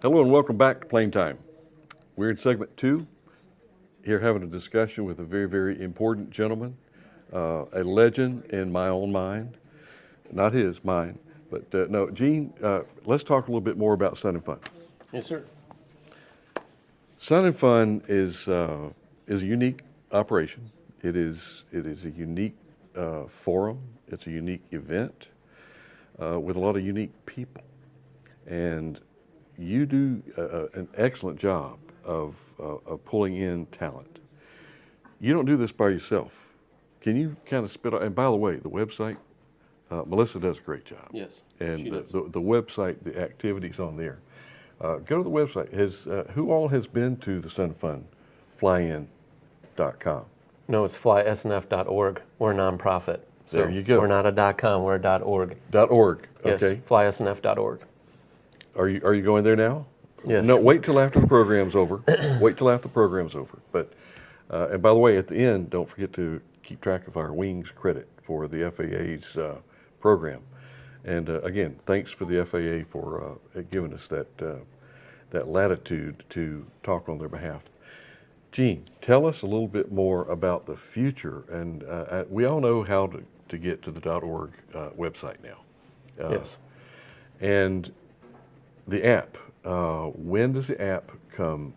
Hello and welcome back to Plane Time. We're in segment 2, here having a discussion with a very, very important gentleman, a legend in my own mind, not his, mine. But no, Gene, let's talk a little bit more about Sun and Fun. Yes, sir. Sun and Fun is a unique operation. It is a unique forum. It's a unique event with a lot of unique people. And you do an excellent job of pulling in talent. You don't do this by yourself. Can you kind of spit out, and by the way, the website, Melissa does a great job. Yes, and she does. The website, the activities on there. Go to the website. Who all has been to the Sun Fun flyin.com? No, it's flysnf.org. We're a nonprofit. So There you go. We're not a .com, we're a .org. .org, Yes, okay. flysnf.org. Are you going there now? Yes. No, wait till after the program's over. Wait till after the program's over. But and by the way, at the end, don't forget to keep track of our wings credit for the FAA's program. And again, thanks for the FAA for giving us that latitude to talk on their behalf. Gene, tell us a little bit more about the future. And we all know how to get to the .org website now. Yes. And the app, when does the app come?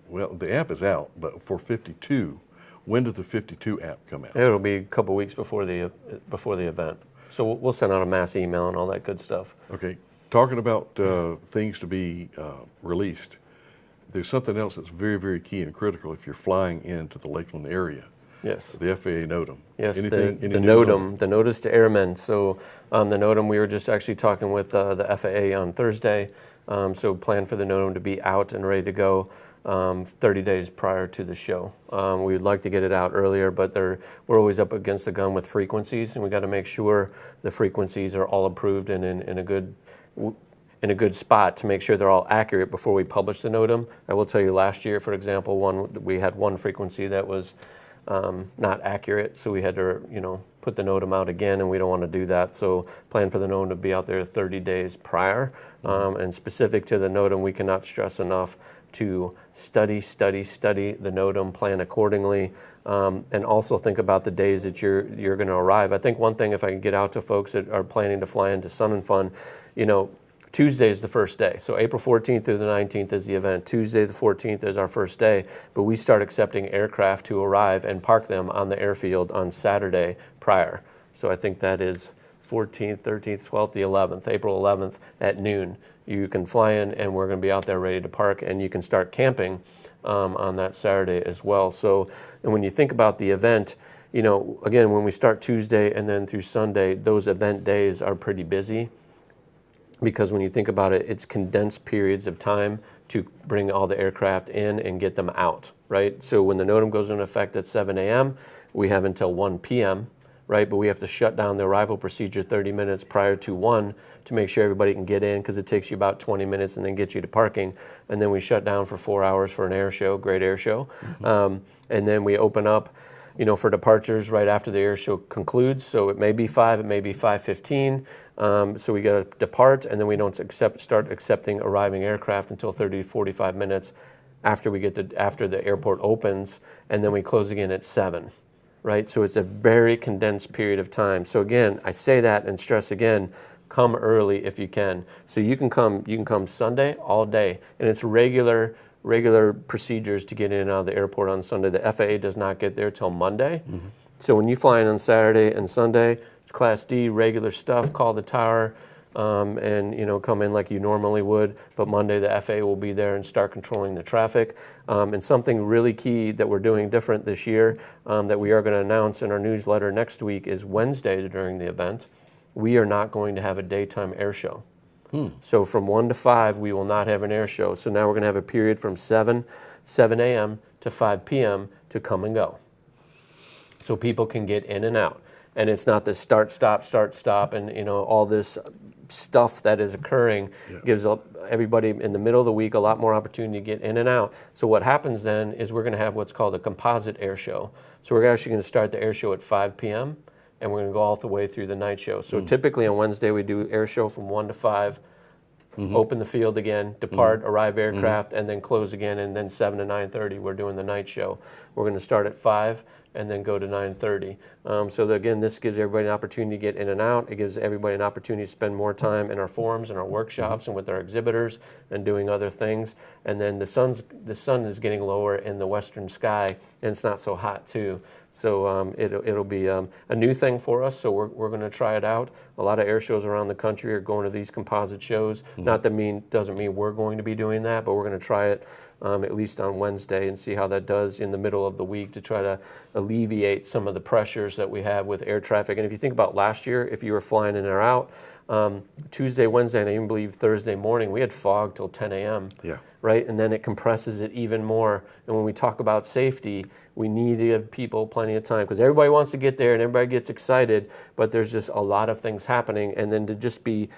Well, the app is out, but for 52, when does the 52 app come out? It'll be a couple weeks before the event. So we'll send out a mass email and all that good stuff. Okay, talking about things to be released, there's something else that's very, very key and critical if you're flying into the Lakeland area. Yes. The FAA NOTAM. Yes, Any the news on NOTAM, the Notice to Airmen. So the NOTAM, we were just actually talking with the FAA on Thursday. So plan for the NOTAM to be out and ready to go 30 days prior to the show. We would like to get it out earlier, but we're always up against the gun with frequencies, and we got to make sure the frequencies are all approved and in a good spot to make sure they're all accurate before we publish the NOTAM. I will tell you, last year, for example, we had one frequency that was not accurate, so we had to put the NOTAM out again, and we don't want to do that. So plan for the NOTAM to be out there 30 days prior. And specific to the NOTAM, we cannot stress enough to study the NOTAM, plan accordingly, and also think about the days that you're going to arrive. I think one thing, if I can get out to folks that are planning to fly into Sun and Fun, Tuesday is the first day. So April 14th through the 19th is the event. Tuesday the 14th is our first day, but we start accepting aircraft to arrive and park them on the airfield on Saturday prior. So I think that is 14th, 13th, 12th, the 11th, April 11th at noon. You can fly in, and we're going to be out there ready to park, and you can start camping on that Saturday as well. So, and when you think about the event, again, when we start Tuesday and then through Sunday, those event days are pretty busy. Because when you think about it, it's condensed periods of time to bring all the aircraft in and get them out, right? So when the NOTAM goes into effect at 7 a.m., we have until 1 p.m., right? But we have to shut down the arrival procedure 30 minutes prior to 1 to make sure everybody can get in, because it takes you about 20 minutes and then get you to parking. And then we shut down for 4 hours for an air show, great air show. Mm-hmm. And then we open up for departures right after the air show concludes. So it may be 5, it may be 5:15. So we got to depart, and then we don't start accepting arriving aircraft until 30 to 45 minutes after after the airport opens, and then we close again at 7. Right? So it's a very condensed period of time. So again, I say that and stress again, come early if you can. So you can come Sunday all day, and it's regular procedures to get in and out of the airport on Sunday. The FAA does not get there till Monday. Mm-hmm. So when you fly in on Saturday and Sunday, it's Class D, regular stuff, call the tower, and come in like you normally would. But Monday the FAA will be there and start controlling the traffic. And something really key that we're doing different this year that we are going to announce in our newsletter next week is Wednesday during the event. We are not going to have a daytime air show. So from 1 to 5, we will not have an air show. So now we're going to have a period from 7 a.m. to 5 p.m. to come and go. So people can get in and out. And it's not the start, stop, and all this stuff that is occurring. Gives everybody in the middle of the week a lot more opportunity to get in and out. So what happens then is we're going to have what's called a composite air show. So we're actually going to start the air show at 5 p.m. and we're going to go all the way through the night show. So typically on Wednesday we do air show from 1 to 5, open the field again, depart, arrive aircraft, and then close again, and then 7 to 9:30, we're doing the night show. We're going to start at 5 and then go to 9:30. So that, again, this gives everybody an opportunity to get in and out. It gives everybody an opportunity to spend more time in our forums and our workshops and with our exhibitors and doing other things. And then the sun is getting lower in the western sky, and it's not so hot too. So it'll be a new thing for us, so we're going to try it out. A lot of air shows around the country are going to these composite shows. Not that doesn't mean we're going to be doing that, but we're going to try it at least on Wednesday and see how that does in the middle of the week to try to alleviate some of the pressures that we have with air traffic. And if you think about last year, if you were flying in or out, Tuesday, Wednesday, and I even believe Thursday morning, we had fog till 10 a.m. Yeah. Right? And then it compresses it even more. And when we talk about safety, we need to give people plenty of time because everybody wants to get there and everybody gets excited, but there's just a lot of things happening. And then to just be,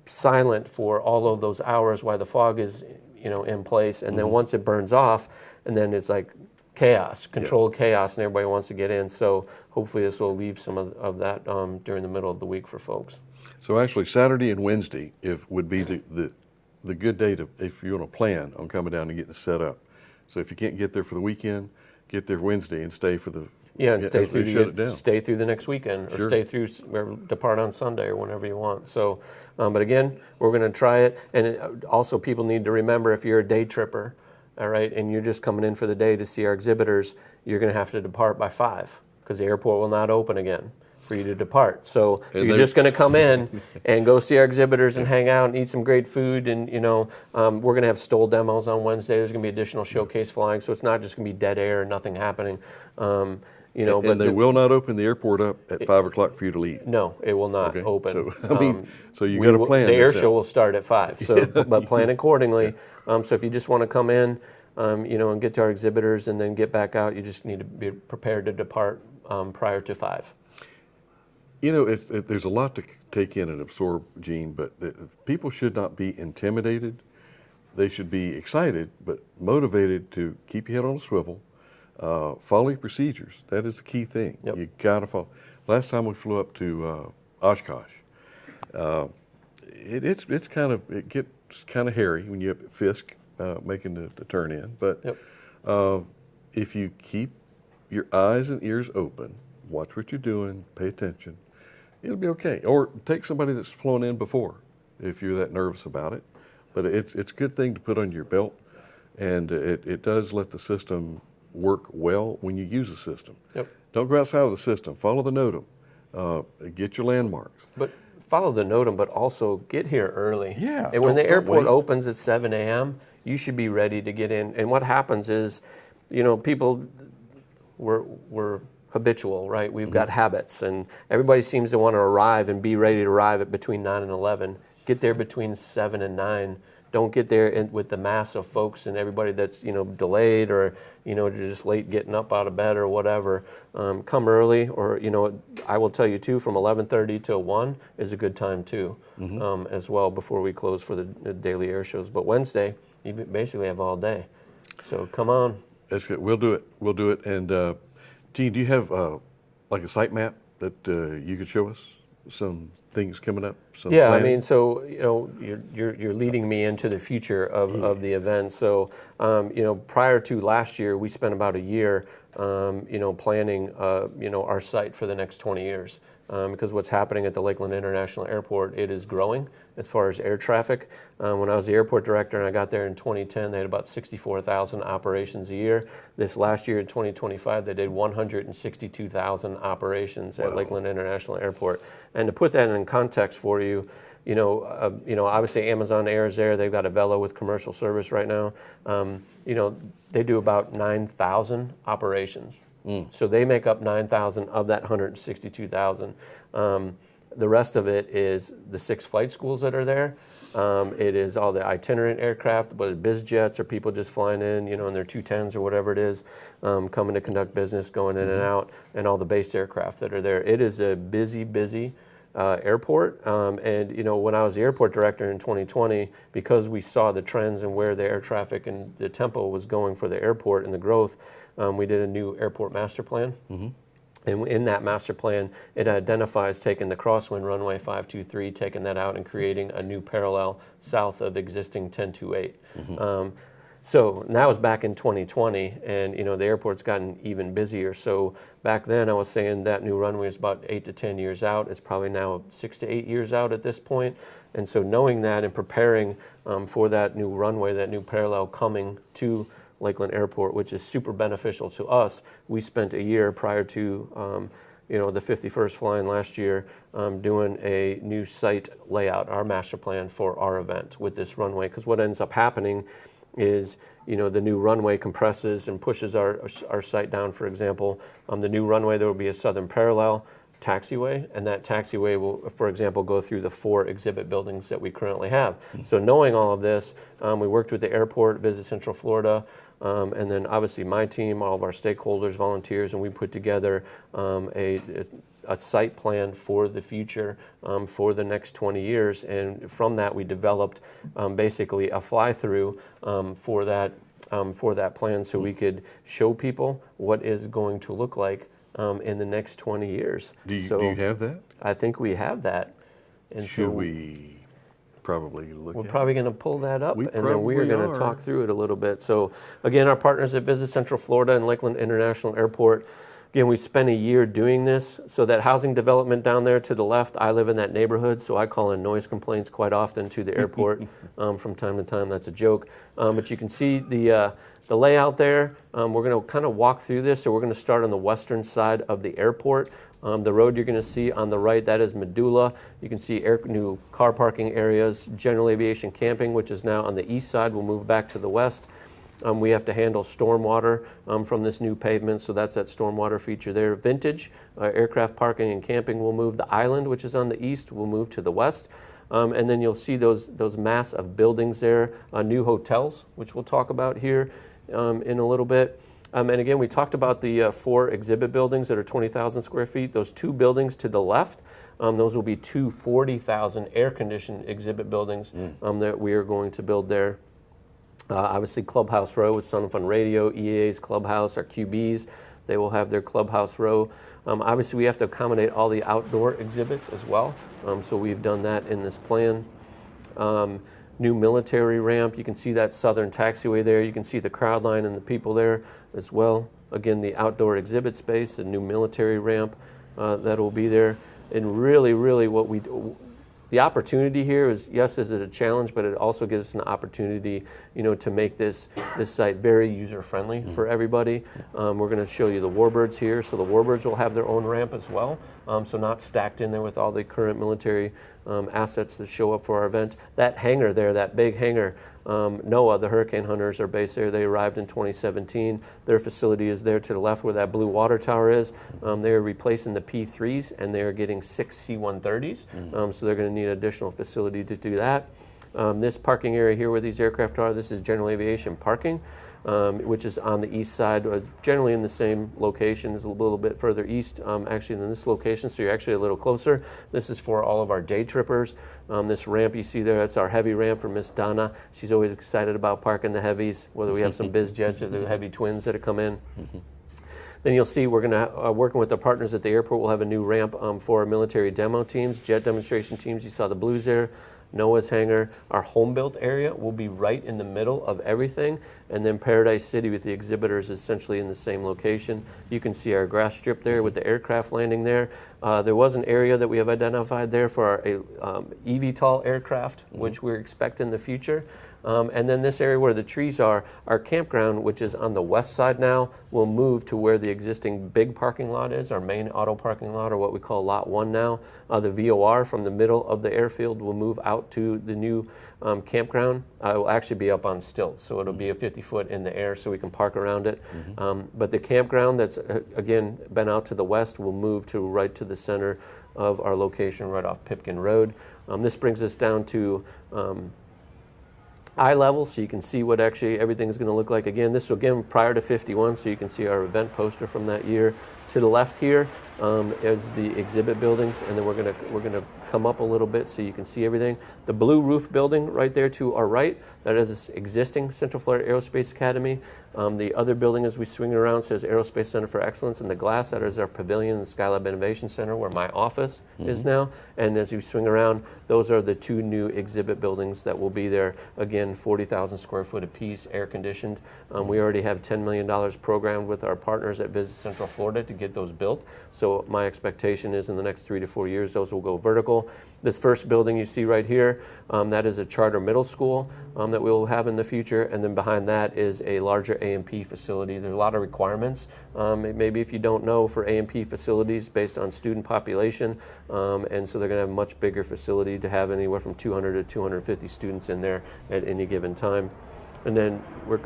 silent for all of those hours while the fog is, in place. And then once it burns off, and then it's like chaos, controlled chaos, and everybody wants to get in. So hopefully this will leave some of that during the middle of the week for folks. So actually, Saturday and Wednesday would be the good day if you want to plan on coming down and getting set up. So if you can't get there for the weekend, get there Wednesday and stay for the stay through the next weekend, or Sure. stay through or depart on Sunday or whenever you want. So, but again, we're going to try it. And also, people need to remember, if you're a day tripper, all right, and you're just coming in for the day to see our exhibitors, you're going to have to depart by 5 because the airport will not open again for you to depart. So you're just going to come in and go see our exhibitors and hang out and eat some great food. And we're going to have STOL demos on Wednesday. There's going to be additional showcase flying, so it's not just going to be dead air and nothing happening. And but they will not open the airport up at 5 o'clock for you to leave. No, it will not open. So so you got to plan. The air show will start at 5. So, but plan accordingly. So if you just want to come in, and get to our exhibitors and then get back out, you just need to be prepared to depart prior to 5. There's a lot to take in and absorb, Gene, but people should not be intimidated. They should be excited, but motivated to keep your head on a swivel, follow your procedures. That is the key thing. Yep. You got to follow. Last time we flew up to Oshkosh, it gets kind of hairy when you're up at Fisk making the turn in. But if you keep your eyes and ears open, watch what you're doing, pay attention, it'll be okay. Or take somebody that's flown in before if you're that nervous about it. But it's a good thing to put on your belt, and it does let the system work well when you use the system. Yep. Don't go outside of the system. Follow the NOTAM. Get your landmarks. But follow the NOTAM, but also get here early. Yeah. And when the airport wait. opens at 7 a.m., you should be ready to get in. And what happens is, people, we're habitual, right? We've got habits, and everybody seems to want to arrive and be ready to arrive at between 9 and 11. Get there between 7 and 9. Don't get there with the mass of folks and everybody that's delayed or just late getting up out of bed or whatever. Come early, or I will tell you too, from 11:30 to 1 is a good time too, as well, before we close for the daily air shows. But Wednesday, you basically have all day, so come on. That's good. We'll do it. And Gene, do you have like a site map that you could show us? Some things coming up. Yeah, planning? I mean, so you're leading me into the future of the event. So prior to last year, we spent about a year planning our site for the next 20 years. Because what's happening at the Lakeland International Airport, it is growing as far as air traffic. When I was the airport director and I got there in 2010, they had about 64,000 operations a year. This last year in 2025, they did 162,000 operations at Lakeland International Airport. And to put that in context for you, obviously Amazon Air is there. They've got a Velo with commercial service right now. They do about 9,000 operations. So they make up 9,000 of that 162,000. The rest of it is the 6 flight schools that are there. It is all the itinerant aircraft, whether biz jets or people just flying in, in their 210s or whatever it is, coming to conduct business, going in and out, and all the base aircraft that are there. It is a busy airport. And when I was the airport director in 2020, because we saw the trends and where the air traffic and the tempo was going for the airport and the growth, we did a new airport master plan. And in that master plan, it identifies taking the crosswind runway 523, taking that out and creating a new parallel south of existing 1028. So and that was back in 2020, and the airport's gotten even busier. So back then I was saying that new runway is about 8 to 10 years out. It's probably now 6 to 8 years out at this point. And so knowing that and preparing for that new runway, that new parallel coming to Lakeland Airport, which is super beneficial to us. We spent a year prior to the 51st flying last year doing a new site layout, our master plan for our event with this runway. Because what ends up happening is the new runway compresses and pushes our site down. For example, on the new runway there will be a southern parallel taxiway, and that taxiway will, for example, go through the 4 exhibit buildings that we currently have. So knowing all of this, we worked with the airport, Visit Central Florida, and then obviously my team, all of our stakeholders, volunteers, and we put together a site plan for the future for the next 20 years. And from that, we developed basically a fly-through for that plan, so we could show people what is going to look like in the next 20 years. Do you have that? I think we have that. And Should so we probably look we're at probably going to pull that up, We and then we are probably going are. to talk through it a little bit. So again, our partners at Visit Central Florida and Lakeland International Airport, again, we spent a year doing this. So that housing development down there to the left, I live in that neighborhood, so I call in noise complaints quite often to the airport from time to time. That's a joke. But you can see the layout there. We're going to kind of walk through this. So we're going to start on the western side of the airport. The road you're going to see on the right, that is Medulla. You can see new car parking areas, general aviation camping, which is now on the east side. We'll move back to the west. We have to handle stormwater from this new pavement, so that's that stormwater feature there. Vintage, aircraft parking and camping will move. The island, which is on the east, will move to the west. And then you'll see those mass of buildings there, new hotels, which we'll talk about here in a little bit. And again, we talked about the 4 exhibit buildings that are 20,000 square feet. Those 2 buildings to the left, those will be 2 40,000 air-conditioned exhibit buildings that we are going to build there. Obviously, Clubhouse Row with Sun Fun Radio, EAA's Clubhouse, our QBs, they will have their Clubhouse Row. Obviously, we have to accommodate all the outdoor exhibits as well, so we've done that in this plan. New military ramp, you can see that southern taxiway there, you can see the crowd line and the people there as well. Again, the outdoor exhibit space, the new military ramp that will be there. And really, really the opportunity here is, yes, this is a challenge, but it also gives us an opportunity, to make this site very user-friendly for everybody. We're going to show you the Warbirds here. So the Warbirds will have their own ramp as well, so not stacked in there with all the current military assets that show up for our event. That hangar there, that big hangar, NOAA, the Hurricane Hunters, are based there. They arrived in 2017. Their facility is there to the left where that blue water tower is. They're replacing the P3s, and they're getting 6 C-130s. So they're going to need additional facility to do that. This parking area here where these aircraft are, this is general aviation parking, which is on the east side, generally in the same location. It's a little bit further east actually than this location, so you're actually a little closer. This is for all of our day trippers. This ramp you see there, that's our heavy ramp for Miss Donna. She's always excited about parking the heavies, whether we have some biz jets or the heavy twins that come in. Then you'll see we're going to, working with the partners at the airport, we'll have a new ramp for our military demo teams, jet demonstration teams. You saw the blues there. NOAA's hangar. Our home-built area will be right in the middle of everything, and then Paradise City with the exhibitors is essentially in the same location. You can see our grass strip there with the aircraft landing there. There was an area that we have identified there for our eVTOL aircraft, which we're expecting in the future. And then this area where the trees are, our campground, which is on the west side now, will move to where the existing big parking lot is, our main auto parking lot, or what we call Lot 1 now. The VOR from the middle of the airfield will move out to the new campground. It will actually be up on stilts, so it'll be a 50-foot in the air so we can park around it. But the campground that's, again, been out to the west will move to right to the center of our location right off Pipkin Road. This brings us down to eye level, so you can see what actually everything is going to look like. Again, this is again prior to 51, so you can see our event poster from that year To the left here is the exhibit buildings, and then we're gonna come up a little bit so you can see everything. The blue roof building right there to our right, that is this existing Central Florida Aerospace Academy. The other building as we swing around says Aerospace Center for Excellence in the glass. That is our pavilion and Skylab Innovation Center where my office is now. And as you swing around, those are the two new exhibit buildings that will be there. Again, 40,000 square foot apiece, air conditioned. We already have $10 million programmed with our partners at Visit Central Florida to get those built. So my expectation is in the next 3 to 4 years, those will go vertical. This first building you see right here, that is a charter middle school that we will have in the future. And then behind that is a larger A&P facility. There's a lot of requirements. Maybe if you don't know, for A&P facilities based on student population. And so they're going to have a much bigger facility to have anywhere from 200 to 250 students in there at any given time. And then we're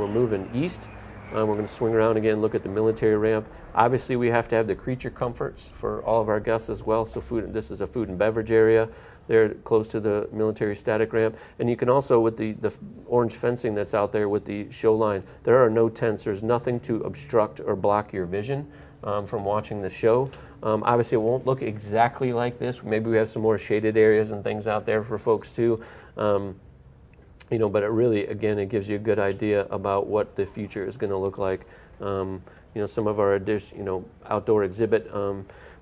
moving east. We're going to swing around again, look at the military ramp. Obviously, we have to have the creature comforts for all of our guests as well. So this is a food and beverage area. They're close to the military static ramp. And you can also, with the orange fencing that's out there with the show line, there are no tents. There's nothing to obstruct or block your vision from watching the show. Obviously, it won't look exactly like this. Maybe we have some more shaded areas and things out there for folks too. But it really, again, it gives you a good idea about what the future is going to look like. Some of our outdoor exhibit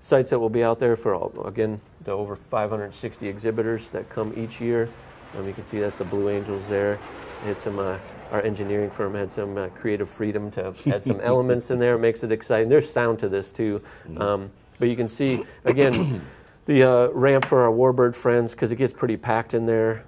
sites that will be out there for, again, the over 560 exhibitors that come each year. You can see that's the Blue Angels there. Our engineering firm had some creative freedom to add some elements in there. It makes it exciting. There's sound to this too. But you can see, again, the ramp for our Warbird friends, because it gets pretty packed in there.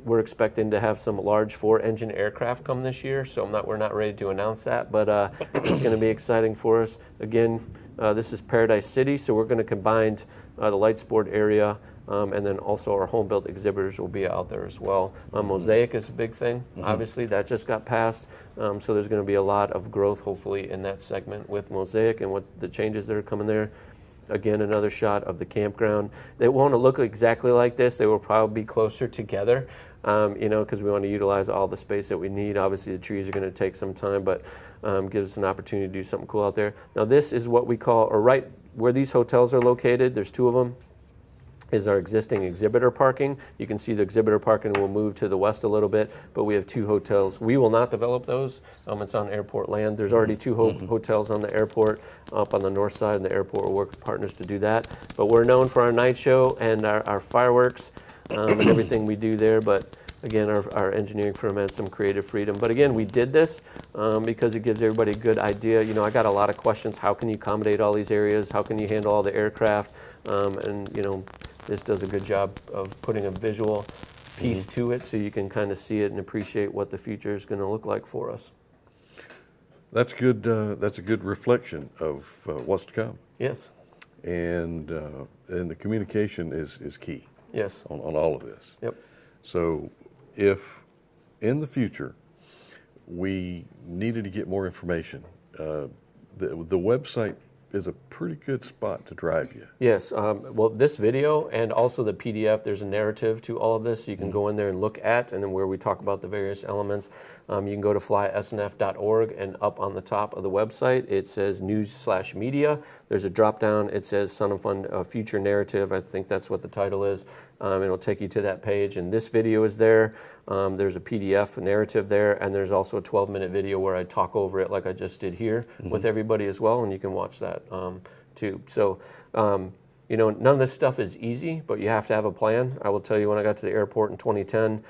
We're expecting to have some large 4-engine aircraft come this year, so we're not ready to announce that, but it's going to be exciting for us. Again, this is Paradise City, so we're going to combine the light sport area, and then also our home-built exhibitors will be out there as well. Mosaic is a big thing. Obviously, that just got passed, so there's going to be a lot of growth, hopefully, in that segment with Mosaic and what the changes that are coming there. Again, another shot of the campground. They won't look exactly like this. They will probably be closer together, because we want to utilize all the space that we need. Obviously, the trees are going to take some time, but gives us an opportunity to do something cool out there. Now, this is what we call, or right where these hotels are located, there's 2 of them, is our existing exhibitor parking. You can see the exhibitor parking will move to the west a little bit, but we have 2 hotels. We will not develop those. It's on airport land. There's already 2 hotels on the airport up on the north side, and the airport will work with partners to do that. But we're known for our night show and our fireworks and everything we do there. But again, our engineering firm had some creative freedom. But again, we did this because it gives everybody a good idea. I got a lot of questions. How can you accommodate all these areas? How can you handle all the aircraft? This does a good job of putting a visual piece to it so you can kind of see it and appreciate what the future is going to look like for us. That's good. That's a good reflection of what's to come. Yes. And the communication is key. Yes. On all of this. Yep. So if in the future we needed to get more information, the website is a pretty good spot to drive you. Yes, well, this video and also the PDF, there's a narrative to all of this. So you can go in there and look at, and then where we talk about the various elements. You can go to flysnf.org, and up on the top of the website, it says news/media. There's a drop down. It says Sun and Fun Future Narrative. I think that's what the title is. It'll take you to that page, and this video is there. There's a PDF narrative there, and there's also a 12-minute video where I talk over it like I just did here with everybody as well, and you can watch that too. So, none of this stuff is easy, but you have to have a plan. I will tell you, when I got to the airport in 2010,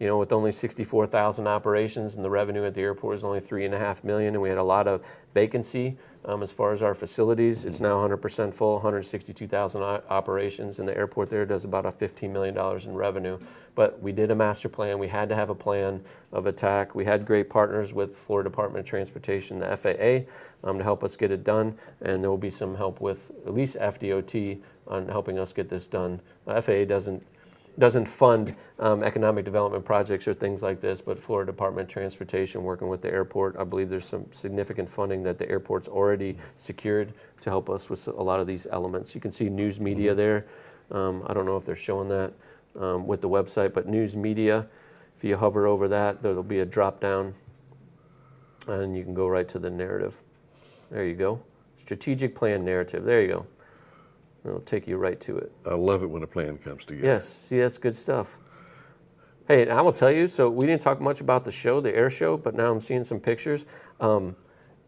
with only 64,000 operations, and the revenue at the airport is only $3.5 million, and we had a lot of vacancy as far as our facilities. It's now 100% full, 162,000 operations, and the airport there does about $15 million in revenue. But we did a master plan. We had to have a plan of attack. We had great partners with Florida Department of Transportation, the FAA, to help us get it done, and there will be some help with at least FDOT on helping us get this done. FAA doesn't fund economic development projects or things like this, but Florida Department of Transportation working with the airport, I believe there's some significant funding that the airport's already secured to help us with a lot of these elements. You can see news media there. I don't know if they're showing that with the website, but news media, if you hover over that, there'll be a drop down and you can go right to the narrative. There you go. Strategic plan narrative. There you go. It'll take you right to it. I love it when a plan comes together. Yes. See, that's good stuff. Hey, and I will tell you, so we didn't talk much about the show, the air show, but now I'm seeing some pictures.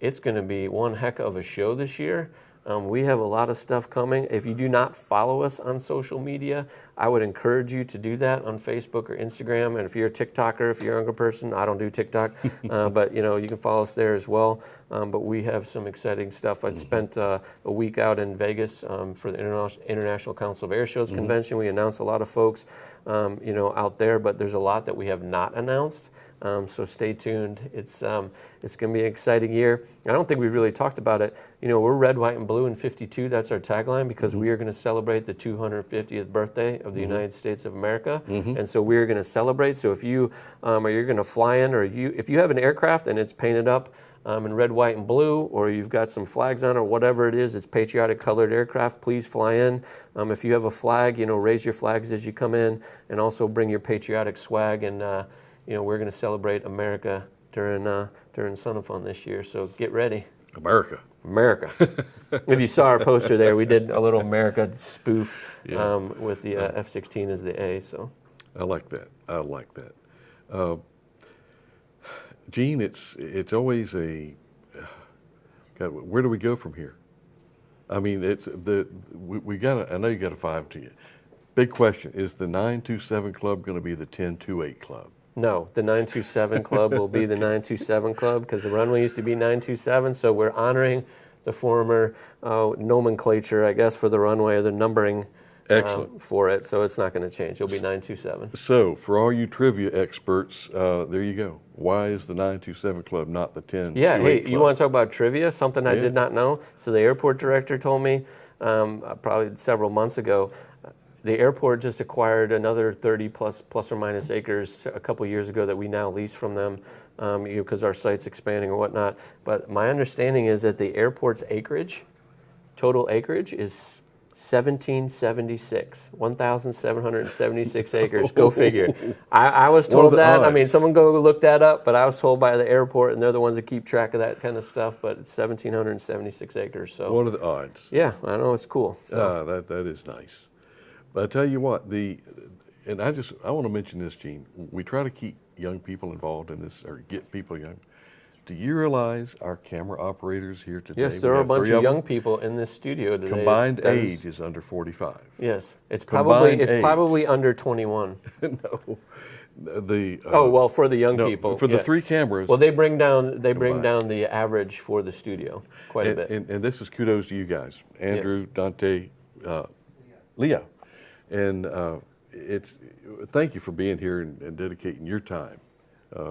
It's going to be one heck of a show this year. We have a lot of stuff coming. If you do not follow us on social media, I would encourage you to do that on Facebook or Instagram. And if you're a TikToker, if you're a younger person, I don't do TikTok, but you can follow us there as well. But we have some exciting stuff. I spent a week out in Vegas for the International Council of Air Shows convention. We announced a lot of folks, out there, but there's a lot that we have not announced. So stay tuned. It's going to be an exciting year. I don't think we've really talked about it. We're red, white, and blue in 52. That's our tagline because we are going to celebrate the 250th birthday of the United States of America. And so we're going to celebrate. So if you you're going to fly in, or if you have an aircraft and it's painted up in red, white, and blue, or you've got some flags on, or whatever it is, it's patriotic colored aircraft, please fly in. If you have a flag, raise your flags as you come in, and also bring your patriotic swag. And we're going to celebrate America during Sun and Fun this year, so get ready. America. If you saw our poster there, we did a little America spoof with the F-16 as the A. So I like that. Gene, it's always a God, where do we go from here? I mean, we got. I know you got a 5 to you. Big question: is the 927 Club going to be the 1028 Club? No, the 927 Club will be the 927 Club because the runway used to be 927. So we're honoring the former nomenclature, I guess, for the runway, or the numbering for it. So it's not going to change. It'll be 927. So for all you trivia experts, there you go. Why is the 927 Club not the 1028 Yeah, hey, Club? you want to talk about trivia? Something I did not know. So the airport director told me probably several months ago, the airport just acquired another 30 plus or minus acres a couple years ago that we now lease from them because our site's expanding or whatnot. But my understanding is that the airport's total acreage is 1,776 acres. Go figure. I was told that. I mean, someone go look that up, but I was told by the airport, and they're the ones that keep track of that kind of stuff, but it's 1,776 acres. So what are the odds? Yeah, I know, it's cool. So. That is nice. But I tell you what, I want to mention this, Gene. We try to keep young people involved in this, or get people young. Do you realize our camera operators here today? Yes, there are a bunch of young people in this studio today. Combined age is under 45. Yes, it's probably under 21. No, for the young people, for the 3 cameras. Well, they bring down the average for the studio quite a bit. And this is kudos to you guys, Andrew, Dante, Leo. And thank you for being here and dedicating your time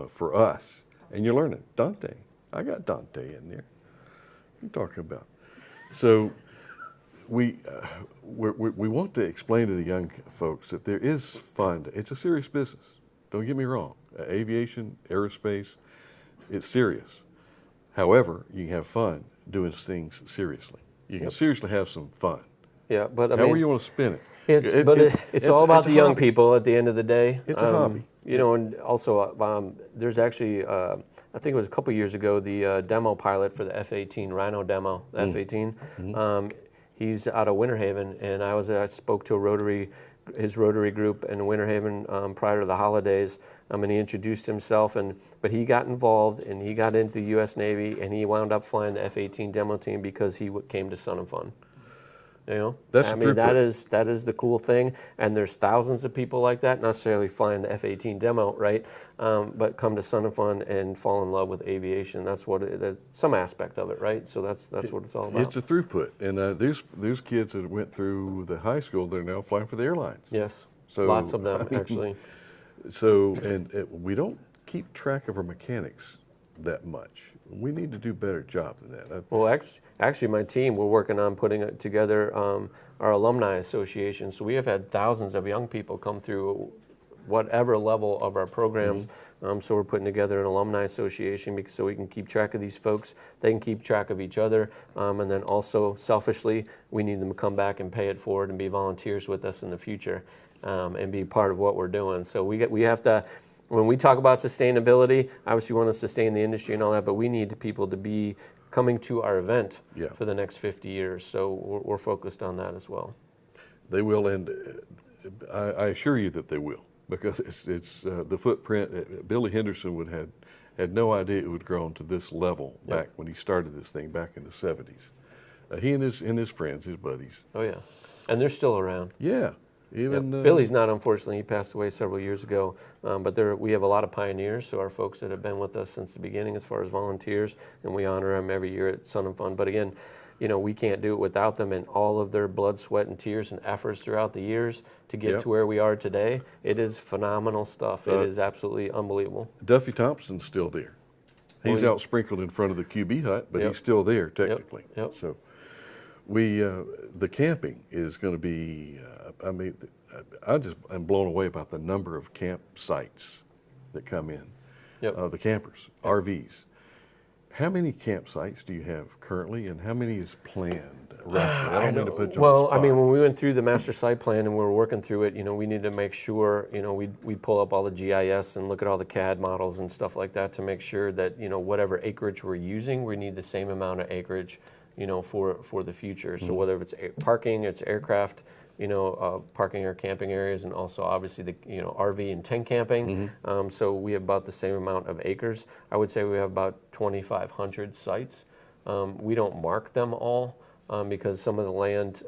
for us. And you're learning. Dante. I got Dante in there. What are you talking about? So we want to explain to the young folks that there is fun. It's a serious business. Don't get me wrong. Aviation, aerospace, it's serious. However, you can have fun doing things seriously. You can seriously have some fun. Yeah, but however you want to spin it. It's all about the young people at the end of the day. It's a hobby. And also there's actually, I think it was a couple years ago, the demo pilot for the F-18 Rhino demo, the F-18. He's out of Winter Haven, and I spoke to his Rotary group in Winter Haven prior to the holidays, and he introduced himself, but he got involved, and he got into the U.S. Navy, and he wound up flying the F-18 demo team because he came to Sun and Fun. That is the cool thing, and there's thousands of people like that, not necessarily flying the F-18 demo, right? But come to Sun and Fun and fall in love with aviation. That's some aspect of it, right? So that's what it's all about. It's a throughput, and there's kids that went through the high school that are now flying for the airlines. Yes, so lots of them actually. So we don't keep track of our mechanics that much. We need to do a better job than that. Well, actually, my team, we're working on putting together our alumni association. So we have had thousands of young people come through whatever level of our programs. So we're putting together an alumni association so we can keep track of these folks. They can keep track of each other. And then also, selfishly, we need them to come back and pay it forward and be volunteers with us in the future and be part of what we're doing. So we have to... When we talk about sustainability, obviously we want to sustain the industry and all that, but we need people to be coming to our event Yeah. for the next 50 years. So we're focused on that as well. They will, and I assure you that they will, because it's the footprint. Billy Henderson had no idea it would grow to this level back when he started this thing back in the 70s. He and his friends, his buddies. Oh yeah, and they're still around. Yeah, even Billy's not, unfortunately. He passed away several years ago. But we have a lot of pioneers, so our folks that have been with us since the beginning as far as volunteers, and we honor them every year at Sun and Fun. But again, we can't do it without them and all of their blood, sweat, and tears and efforts throughout the years to get to where we are today. It is phenomenal stuff. It is absolutely unbelievable. Duffy Thompson's still there. He's out sprinkled in front of the QB hut, but he's still there technically. Yep. So the camping is going to be, I'm blown away about the number of campsites that come in. The campers, RVs. How many campsites do you have currently, and how many is planned roughly? I don't mean to put you on the spot. I mean, when we went through the master site plan and we were working through it, we need to make sure, we pull up all the GIS and look at all the CAD models and stuff like that to make sure that, whatever acreage we're using, we need the same amount of acreage, for the future. So whether it's parking, it's aircraft, parking or camping areas, and also obviously the RV and tent camping. So we have about the same amount of acres. I would say we have about 2,500 sites. We don't mark them all because some of the land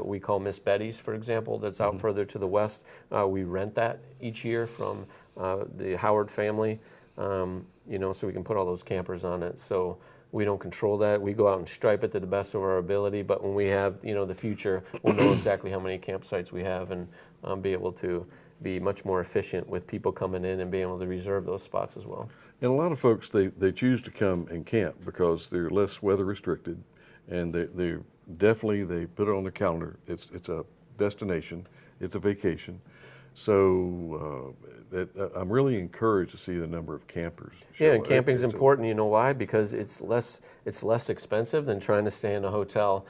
we call Miss Betty's, for example, that's out further to the west. We rent that each year from the Howard family, so we can put all those campers on it. So we don't control that. We go out and stripe it to the best of our ability. But when we have, the future, we'll know exactly how many campsites we have and be able to be much more efficient with people coming in and being able to reserve those spots as well. And a lot of folks, they choose to come and camp because they're less weather restricted, and they definitely put it on their calendar. It's a destination. It's a vacation. So I'm really encouraged to see the number of campers. Yeah, and camping's important. You know why? Because it's less expensive than trying to stay in a hotel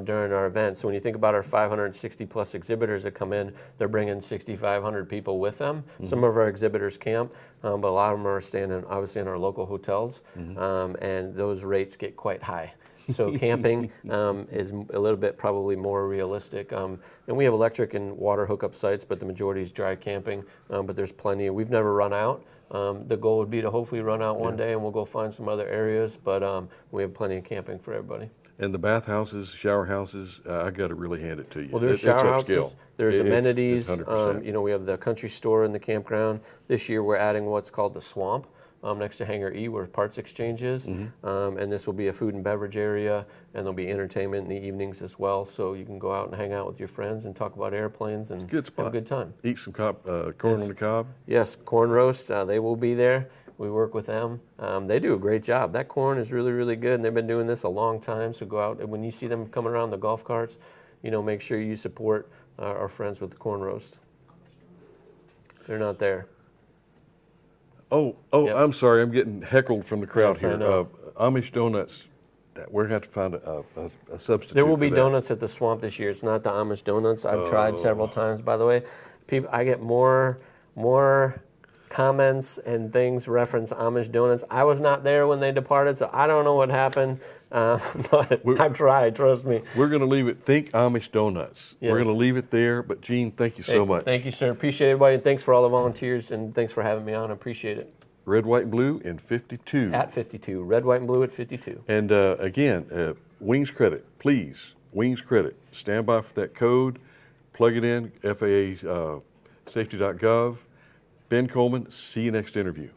during our event. So when you think about our 560 plus exhibitors that come in, they're bringing 6,500 people with them. Some of our exhibitors camp, but a lot of them are staying obviously in our local hotels, and those rates get quite high. So camping is a little bit probably more realistic. And we have electric and water hookup sites, but the majority is dry camping. But there's plenty. We've never run out. The goal would be to hopefully run out one day, and we'll go find some other areas. But we have plenty of camping for everybody. And the bathhouses, shower houses, I got to really hand it to you. Well, there's shower houses, there's amenities. It's 100%. We have the country store in the campground. This year we're adding what's called the Swamp. Next to Hangar E, where Parts Exchange is, and this will be a food and beverage area, and there'll be entertainment in the evenings as well. So you can go out and hang out with your friends and talk about airplanes and Good spot. have a good time. Eat some corn on the cob. Yes, corn roast. They will be there. We work with them. They do a great job. That corn is really, really good, and they've been doing this a long time. So go out, and when you see them coming around the golf carts, make sure you support our friends with the corn roast. They're not there. Oh! Yep. I'm sorry. I'm getting heckled from the crowd here. I know. Amish donuts. We're going to have to find a substitute. There will be for that. donuts at the Swamp this year. It's not the Amish donuts. I've tried several times, by the way. I get more comments and things reference Amish donuts. I was not there when they departed, so I don't know what happened. But I've tried. Trust me. We're going to leave it. Think Amish donuts. Yes. We're going to leave it there. But Gene, thank you so much. Thank you, sir. Appreciate everybody, and thanks for all the volunteers, and thanks for having me on. I appreciate it. Red, white, and blue in 52. At 52. Red, white, and blue at 52. And again, Wings Credit, please. Wings Credit. Stand by for that code. Plug it in. FAA safety.gov. Ben Coleman. See you next interview.